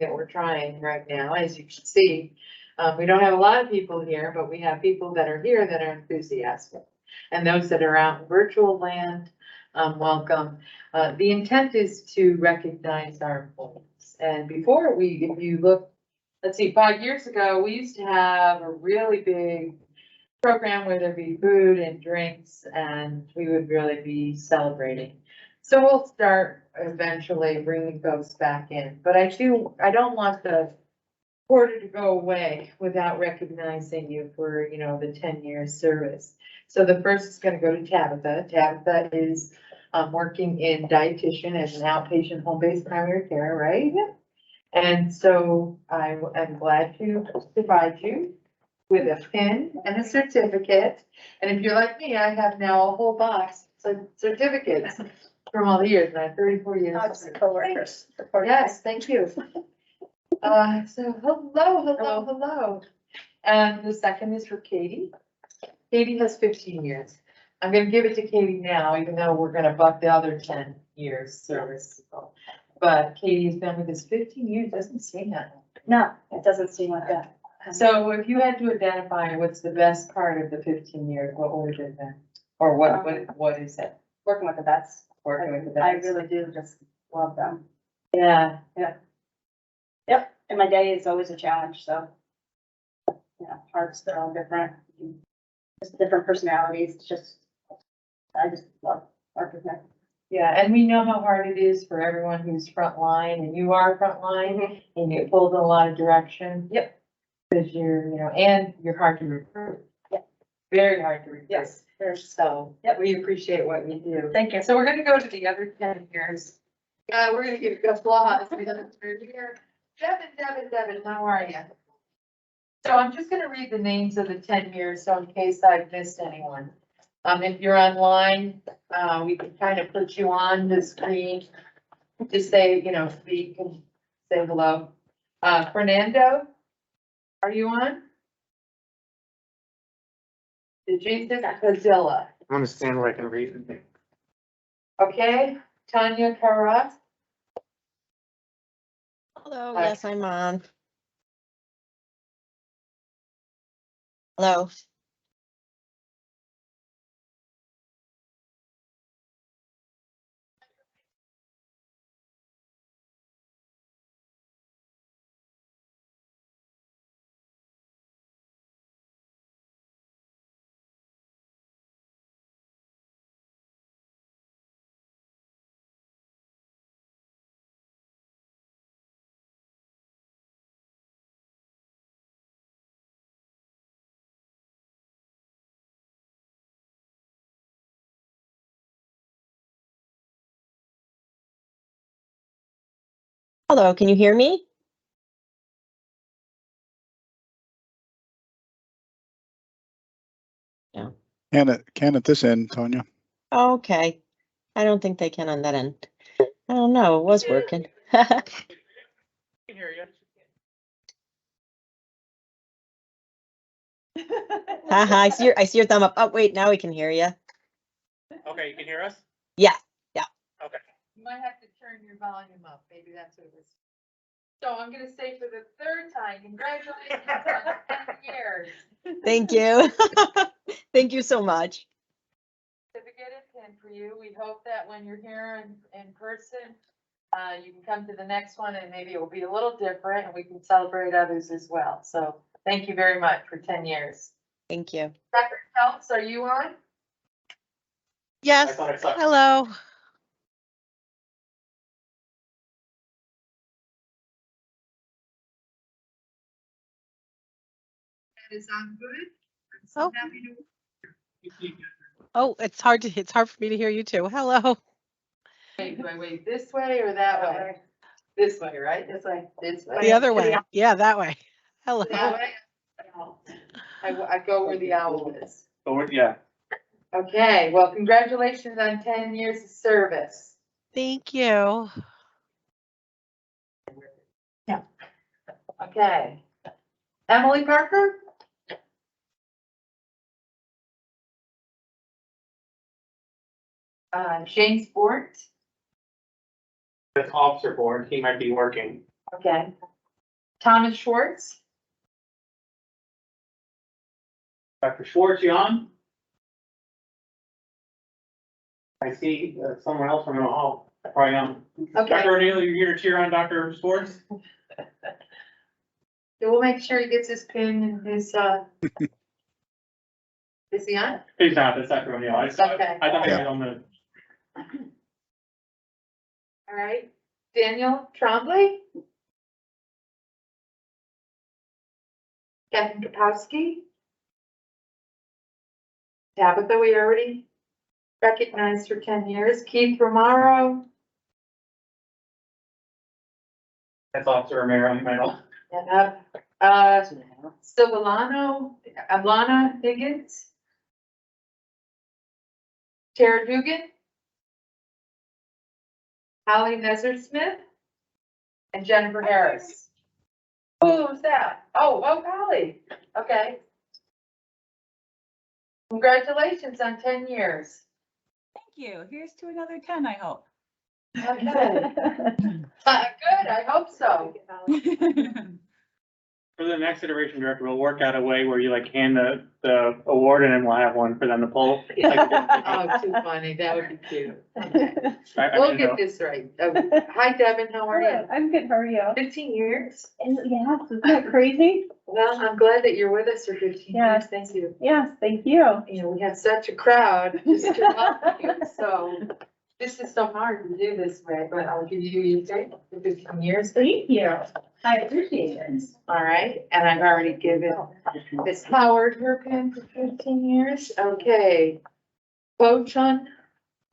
that we're trying right now, as you can see. We don't have a lot of people here, but we have people that are here that are enthusiastic. And those that are out in virtual land, welcome. The intent is to recognize our employees. And before if you look, let's see, 5 years ago, we used to have a really big program where there'd be food and drinks, and we would really be celebrating. So we'll start eventually bringing folks back in, but I don't want the quarter to go away without recognizing you for, the 10 years service. So the first is gonna go to Tabitha. Tabitha is, working in dietitian as an outpatient home-based primary care, right? Yep. And so I am glad to provide you with a pin and a certificate. And if you're like me, I have now a whole box of certificates from all the years, and I have 34 years. Oh, just coworkers. Yes, thank you. So hello. And the second is for Katie. Katie has 15 years. I'm gonna give it to Katie now, even though we're gonna buck the other 10 years service. But Katie's been with us 15 years, doesn't seem that long. No, it doesn't seem like that. So if you had to identify what's the best part of the 15 years, what would it have been? Or what is it? Working with the vets. Working with the I vets? really do just love them. Yeah, Yep, and my day is always a challenge, so. Yeah, hearts, they're all different. Just different personalities, I just love working with them. yeah, and we know how hard it is for everyone who's frontline, and you are frontline, and you pulled in a lot of direction. Yep. Because and you're hard to recruit. Yep. Very hard to recruit. Yes, there's, So, Yep. we appreciate what you do. thank you. So we're gonna go to the other 10 years. We're gonna give you applause. We have here. Devin, how are you? So I'm just gonna read the names of the 10 years, so in case I've missed anyone. If you're online, we can kind of put you on the screen. Just say, speak and say hello. Fernando, are you on? Jesus Padilla, I'm gonna stand where I can read. okay? Tanya Karat, Hello, Hi. yes, I'm on. Hello, hello, can you hear me? Can at this end, Tanya. Okay, I don't think they can on that end. I don't know, it was working. I can hear you. Haha, I see your thumb up. Oh, wait, now we can hear you. Okay, you can hear us? Yeah, Okay. you might have to turn your volume up, maybe that's what it was. So I'm gonna say for the third time, congratulations on 10 years. thank you. Thank you so much. Certificate and pin for you. We hope that when you're here in person, you can come to the next one and maybe it will be a little different and we can celebrate others as well. So thank you very much for 10 years. Thank you. Dr. Phelps, are you on? I Yes, thought I saw. hello. That is on good. I'm Oh. happy to. Oh, it's hard for me to hear you too. Hello. Wait, do I wait this way or that way? This way, right? This way. This way. The other way. Yeah, that way. Hello. That way? I go where the owl is. Yeah. Okay, well, congratulations on 10 years of service. Thank you. Okay. Emily Parker? Shane Sport? That's Officer Board, he might be working. Okay. Thomas Schwartz, Dr. Schwartz, you on? I see someone else from the hall, probably on. okay, Dr. O'Neill, you're here to cheer on Dr. Schwartz? we'll make sure he gets his pin and his, is he on? He's not, that's Dr. O'Neill. I thought Okay. he was on the, All right, Daniel Trombley. Kevin Kapowski. Tabitha, we already recognized for 10 years. Keith Romaro. that's Officer Romero, you might know. Silvano, Alana Higgins. Tara Dugan. Holly Nezzer Smith. And Jennifer Harris. Who's that? Oh, Holly. Okay. Congratulations on 10 years. Thank you. Here's to another 10, I hope. Okay. Good, I hope so. For the next iteration director, we'll work out a way where you like hand the award and then we'll have one for them to pull. Oh, too funny, that would be cute. We'll I know. get this right. Hi Devin, how are you? I'm good, how are you? 15 years? Yes, isn't that crazy? Well, I'm glad that you're with us for 15 years, Yes. thank you. Yes, thank you. You know, we have such a crowd, just to welcome you, so this is so hard to do this way, but I'll give you your date for 15 years. Thank you. I appreciate it. All right, and I've already given Miss Howard her pin for 15 years. Okay. Bo Chun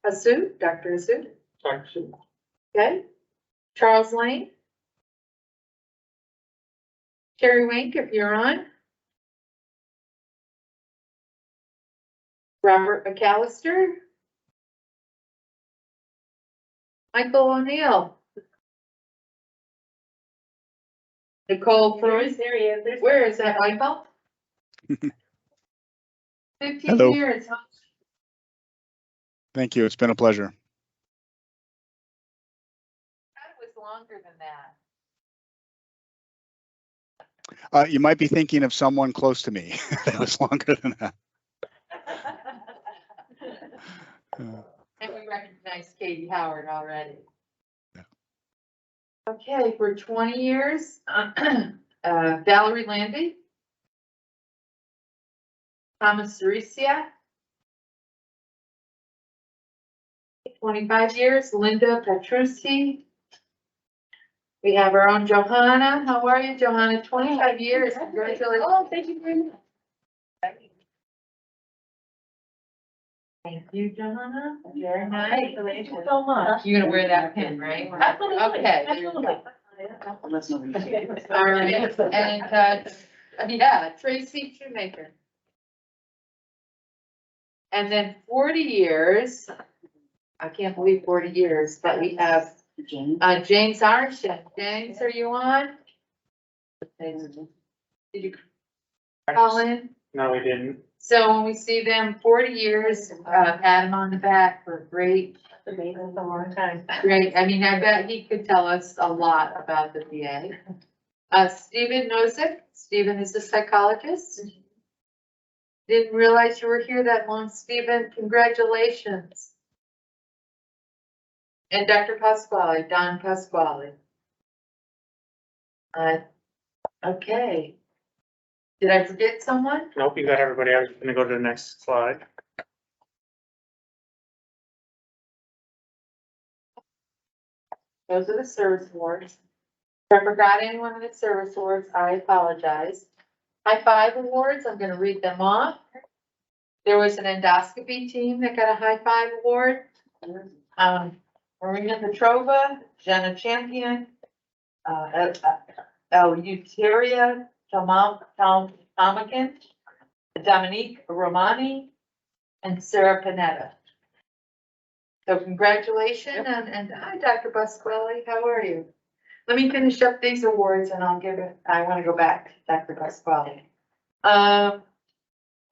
Asu, Dr. Asu, Dr. Schwartz. okay. Charles Lane. Terry Wink, if you're on. Robert McAllister. Michael O'Neill. Nicole Freud. There he is. Where is that, Michael? 15 Hello. years, huh? Thank you. It's been a pleasure. It was longer than that. You might be thinking of someone close to me. That was longer than that. And we recognize Katie Howard already. Yeah. Okay, for 20 years, Valerie Landy. Thomas Cericia. 25 years, Linda Petrucci. We have our own Johanna. How are you, Johanna? 25 years, congratulations. Oh, thank you very much. Thank you, Johanna. Very nice. Thank you so much. You're gonna wear that pin, right? Absolutely. Okay, there you go. Absolutely. All right, and, yeah, Tracy Shoemaker. And then 40 years, I can't believe 40 years, but we have, James Armstrong. James, are you on? Did you call in? No, we didn't. So when we see them 40 years, pat him on the back for great, Amazing, a long time. great, I mean, I bet he could tell us a lot about the VA. Stephen Nozick, Stephen is a psychologist. Didn't realize you were here that long, Stephen, congratulations. And Dr. Pasquale, Don Pasquale. Okay. Did I forget someone? Nope, you got everybody. I was gonna go to the next slide. Those are the service awards. If I forgot anyone of the service awards, I apologize. High five awards, I'm gonna read them off. There was an endoscopy team that got a high five award. Marina Petrova, Jenna Champion, Euteria Tomakin, Dominique Romani, and Sarah Panetta. So congratulations, and hi, Dr. Pasquale, how are you? Let me finish up these awards and I'll give it, I want to go back to Dr. Pasquale.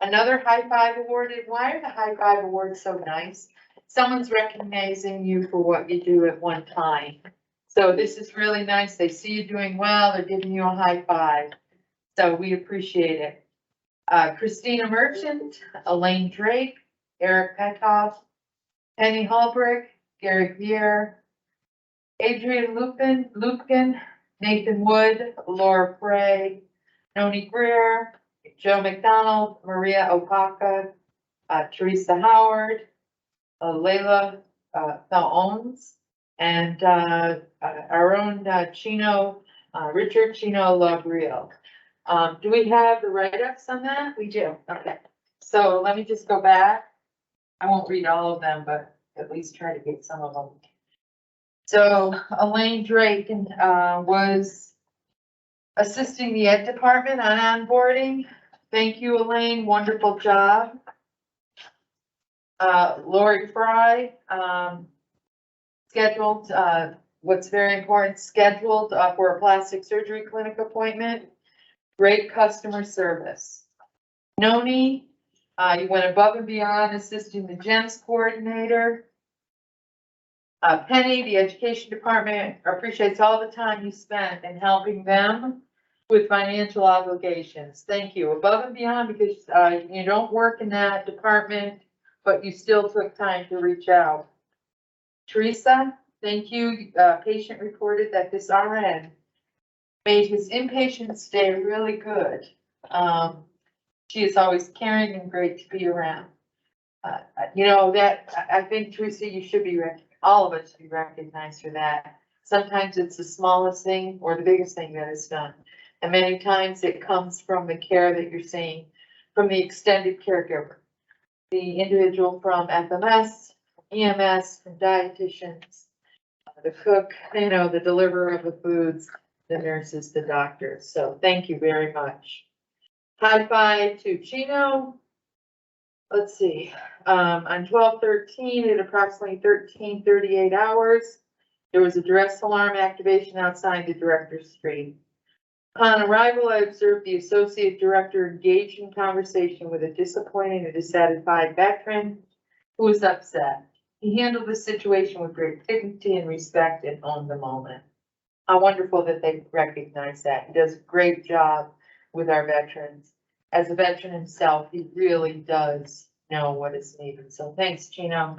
Another high five awarded. Why are the high five awards so nice? Someone's recognizing you for what you do at one time. So this is really nice. They see you doing well. They're giving you a high five. So we appreciate it. Christina Merchant, Elaine Drake, Eric Pethoff, Penny Holbrook, Gary Pierre, Adrian Lupkin, Nathan Wood, Laura Frey, Noni Greer, Joe McDonald, Maria Opaka, Teresa Howard, Layla Owens, and our own Chino, Richard Chino Labrio. Do we have the write-ups on that? We do. Okay. So let me just go back. I won't read all of them, but at least try to get some of them. So Elaine Drake was assisting the ed department on onboarding. Thank you, Elaine. Wonderful job. Lori Fry, scheduled, what's very important, scheduled for a plastic surgery clinic appointment. Great customer service. Noni, you went above and beyond assisting the GEMS coordinator. Penny, the education department appreciates all the time you spent in helping them with financial obligations. Thank you. Above and beyond, because you don't work in that department, but you still took time to reach out. Teresa, thank you. Patient reported that this RN made his inpatient stay really good. She is always caring and great to be around. You know, that, I think, Teresa, you should be, all of us should be recognized for that. Sometimes it's the smallest thing or the biggest thing that is done. And many times it comes from the care that you're seeing from the extended caregiver. The individual from FMS, EMS, from dietitians, the cook, you know, the deliverer of the foods, the nurses, the doctors. So thank you very much. High five to Chino. Let's see, on 12/13 at approximately 13:38 hours, there was a duress alarm activation outside the director's suite. Upon arrival, I observed the associate director engaged in conversation with a disappointed and dissatisfied veteran who was upset. He handled the situation with great dignity and respect and owned the moment. How wonderful that they recognize that. He does a great job with our veterans. As a veteran himself, he really does know what is needed. So thanks, Chino.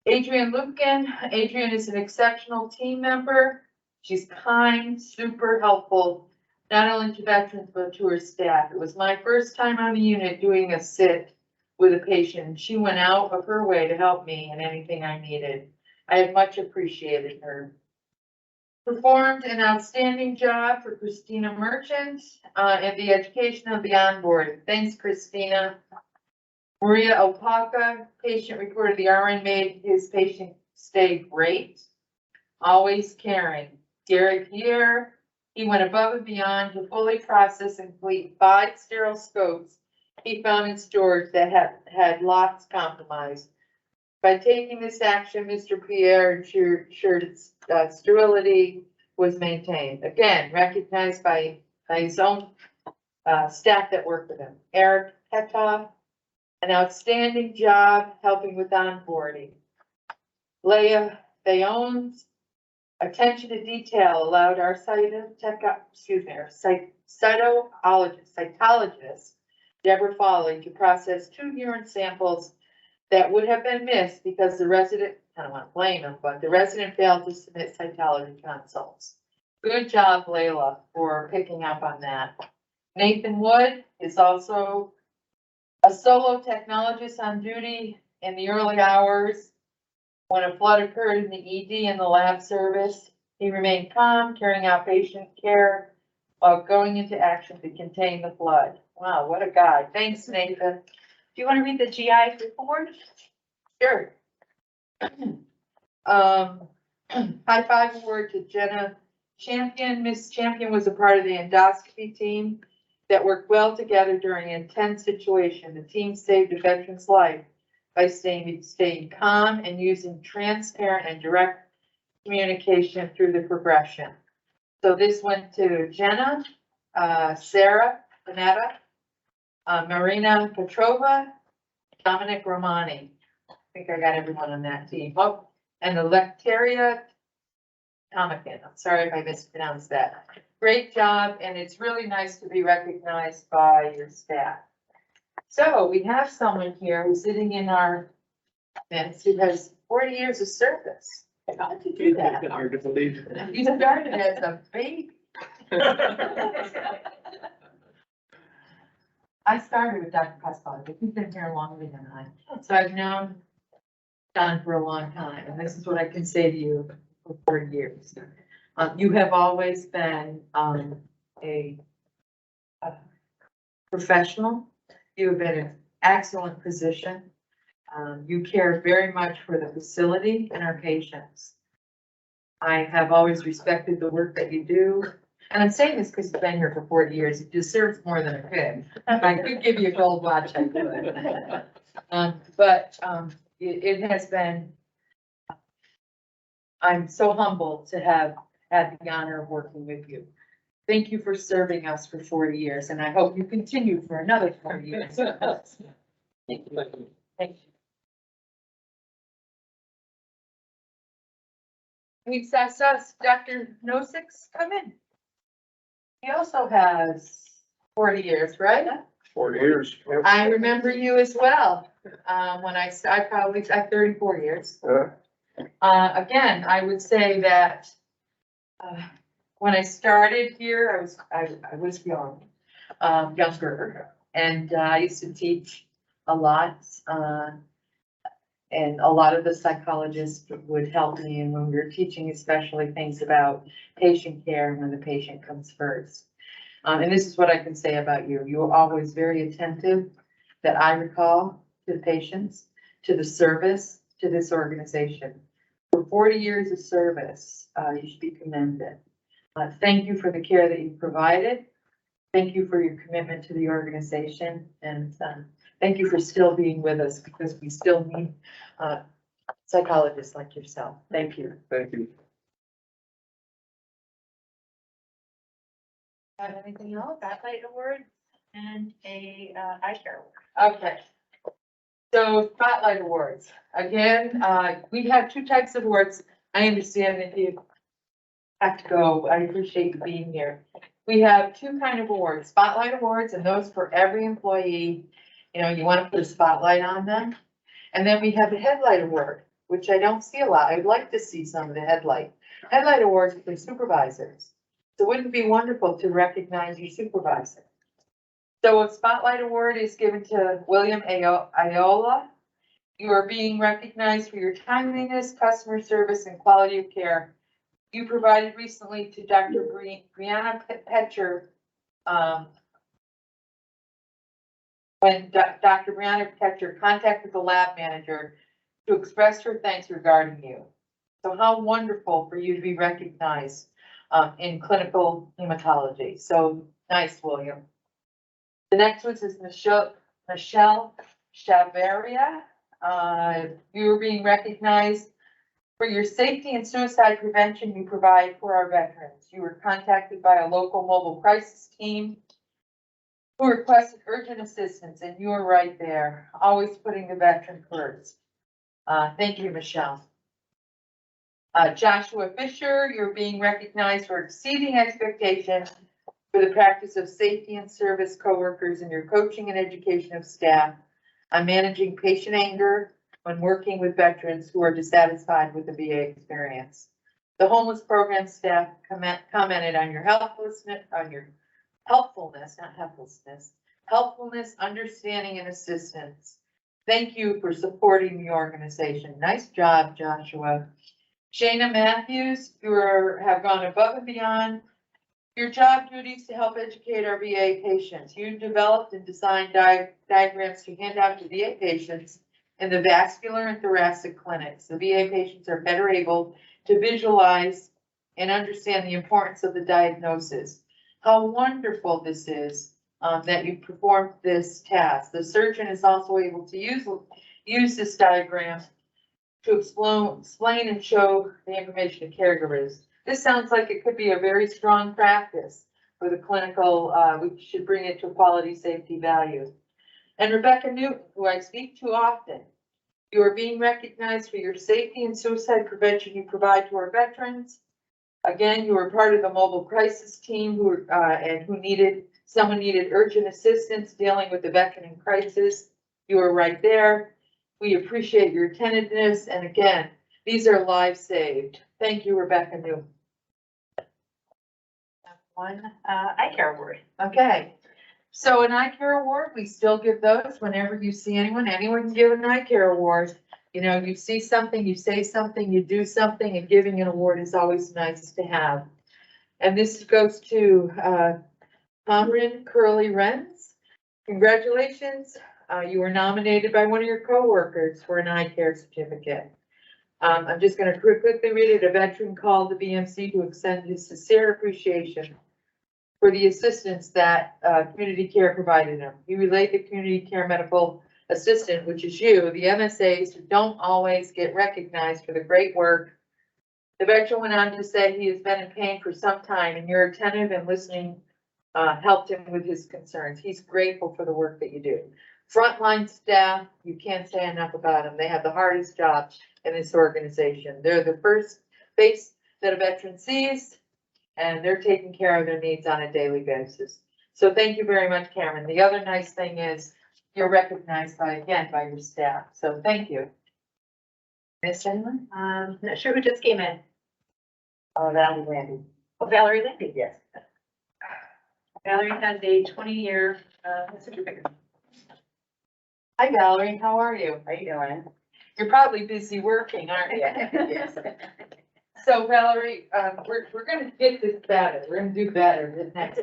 Adrian Lupkin. Adrian is an exceptional team member. She's kind, super helpful, not only to veterans, but to her staff. It was my first time on the unit doing a sit with a patient. She went out of her way to help me in anything I needed. I have much appreciated her. Performed an outstanding job for Christina Merchant at the education of the onboarding. Thanks, Christina. Maria Opaka, patient reported the RN made his patient stay great, always caring. Gary Pierre, he went above and beyond to fully process and complete 5 sterile scopes he found in storage that had lots compromised. By taking this action, Mr. Pierre ensured sterility was maintained. Again, recognized by his own staff that worked with him. Eric Pethoff, an outstanding job helping with onboarding. Leah Bayon's attention to detail allowed our cytologist, Deborah Foley, to process 2 urine samples that would have been missed because the resident, I don't want to blame him, but the resident failed to submit cytology consults. Good job, Layla, for picking up on that. Nathan Wood is also a solo technologist on duty in the early hours when a flood occurred in the ED and the lab service. He remained calm, carrying out patient care while going into action to contain the flood. Wow, what a guy. Thanks, Nathan. Do you want to read the GI report? Sure. High five award to Jenna Champion. Miss Champion was a part of the endoscopy team that worked well together during an intense situation. The team saved a veteran's life by staying calm and using transparent and direct communication through the progression. So this went to Jenna, Sarah Panetta, Marina Petrova, Dominic Romani. I think I got everyone on that team. Oh, and Electeria Tomakin, I'm sorry if I mispronounced that. Great job, and it's really nice to be recognized by your staff. So we have someone here who's sitting in our midst who has 40 years of service. How did you do that? Hard to believe. You started as a baby. I started with Dr. Pasquale, but he's been here longer than I. So I've known Don for a long time, and this is what I can say to you for 40 years. You have always been, a professional. You have been an excellent physician. You care very much for the facility and our patients. I have always respected the work that you do. And I'm saying this because you've been here for 40 years. You deserve more than a pin. If I could give you a gold watch, I could. It has been, I'm so humbled to have had the honor of working with you. Thank you for serving us for 40 years, and I hope you continue for another 40 years. Thank you. Thank you. We saw Dr. Nozick's come in. He also has 40 years, right? 40 years. I remember you as well. When I 34 years. Again, I would say that, when I started here, I was young, younger, and I used to teach a lot. And a lot of the psychologists would help me, and when we were teaching, especially things about patient care and when the patient comes first. And this is what I can say about you. You were always very attentive, that I recall, to the patients, to the service, to this organization. For 40 years of service, you should be commended. Thank you for the care that you provided. Thank you for your commitment to the organization, and thank you for still being with us, because we still need psychologists like yourself. Thank you. Thank you. Have anything else? Spotlight Award and a eye care award. Okay. So Spotlight Awards, again, we have two types of awards. I understand that you have to go. I appreciate you being here. We have two kind of awards, Spotlight Awards, and those for every employee. You know, you want to put a spotlight on them. And then we have the Headlight Award, which I don't see a lot. I'd like to see some of the Headlight Awards for supervisors. So wouldn't it be wonderful to recognize your supervisor? So a Spotlight Award is given to William Iola. You are being recognized for your timeliness, customer service, and quality of care you provided recently to Dr. Brianna Petcher. When Dr. Brianna Petcher contacted the lab manager to express her thanks regarding you. So how wonderful for you to be recognized in clinical hematology. So nice, William. The next one is Michelle Chavaria. You are being recognized for your safety and suicide prevention you provide for our veterans. You were contacted by a local mobile crisis team who requested urgent assistance, and you were right there, always putting the veteran first. Thank you, Michelle. Joshua Fisher, you're being recognized for exceeding expectations for the practice of safety and service coworkers and your coaching and education of staff on managing patient anger when working with veterans who are dissatisfied with the VA experience. The homeless program staff commented on your helpfulness, understanding, and assistance. Thank you for supporting the organization. Nice job, Joshua. Shayna Matthews, you have gone above and beyond your job duties to help educate our VA patients. You developed and designed diagrams to hand out to VA patients in the vascular and thoracic clinics. The VA patients are better able to visualize and understand the importance of the diagnosis. How wonderful this is that you performed this task. The surgeon is also able to use this diagram to explain and show the information to caregivers. This sounds like it could be a very strong practice for the clinical. We should bring it to quality, safety, value. And Rebecca Newton, who I speak to often, you are being recognized for your safety and suicide prevention you provide to our veterans. Again, you were part of the mobile crisis team and someone needed urgent assistance dealing with the veteran crisis. You were right there. We appreciate your attentiveness. And again, these are lives saved. Thank you, Rebecca New. One, eye care award. okay. So an eye care award, we still give those whenever you see anyone can give an eye care award. You know, you see something, you say something, you do something, and giving an award is always nice to have. And this goes to Cameron Curly Renz. Congratulations, you were nominated by one of your coworkers for an eye care certificate. I'm just gonna quickly read it. A veteran called the BMC to extend his sincere appreciation for the assistance that community care provided him. He relayed the community care medical assistant, which is you, the MSAs who don't always get recognized for the great work. The veteran went on to say he has been in pain for some time and your attentive and listening helped him with his concerns. He's grateful for the work that you do. Frontline staff, you can't say enough about them. They have the hardest job in this organization. They're the first face that a veteran sees, and they're taking care of their needs on a daily basis. So thank you very much, Cameron. The other nice thing is you're recognized by your staff. So thank you. Miss anyone? Not sure who just came in. Oh, that was Randy. Oh, Valerie Lindy. Yes. Valerie has a 20-year certificate. Hi, Valerie. How are you? How you doing? You're probably busy working, aren't you? Yes. So Valerie, we're gonna get this better. We're gonna do better the next.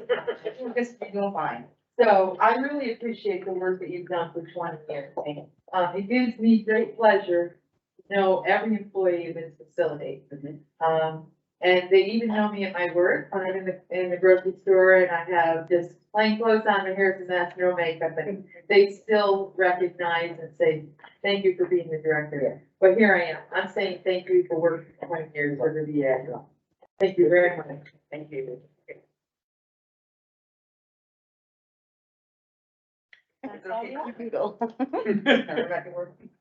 We're just gonna go fine. So I really appreciate the work that you've done for 20 years. It gives me great pleasure to know every employee of this facility. And they even know me at my work when I'm in the grocery store and I have just plain clothes on, my hair's a mess, no makeup, and they still recognize and say, thank you for being the director. But here I am. I'm saying thank you for working for 20 years over the years. Thank you very much. Thank you.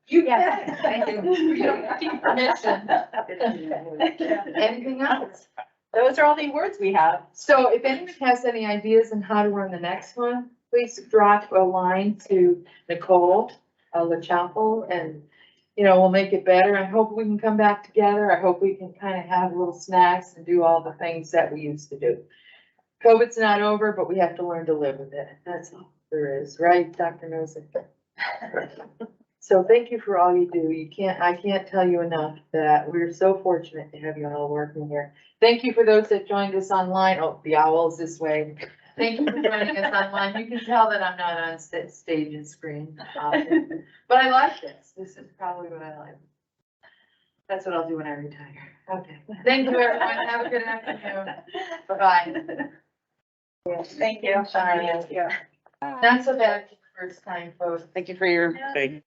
You bet. Thank you. You don't need permission. Anything else? Those are all the awards we have. So if anyone has any ideas on how to run the next one, please drop a line to Nicole LaChapel and, you know, we'll make it better. I hope we can come back together. I hope we can kind of have little snacks and do all the things that we used to do. COVID's not over, but we have to learn to live with it. That's all there is, right, Dr. Nozick? So thank you for all you do. I can't tell you enough that we're so fortunate to have you all working here. Thank you for those that joined us online. Oh, the owl's this way. Thank you for joining us online. You can tell that I'm not on stage and screen often, but I like this. This is probably what I like. That's what I'll do when I retire. Okay. Thank you, everyone. Have a good afternoon. Bye-bye. Thank you. Sorry. Not so bad for the first time, folks. Thank you for your Thank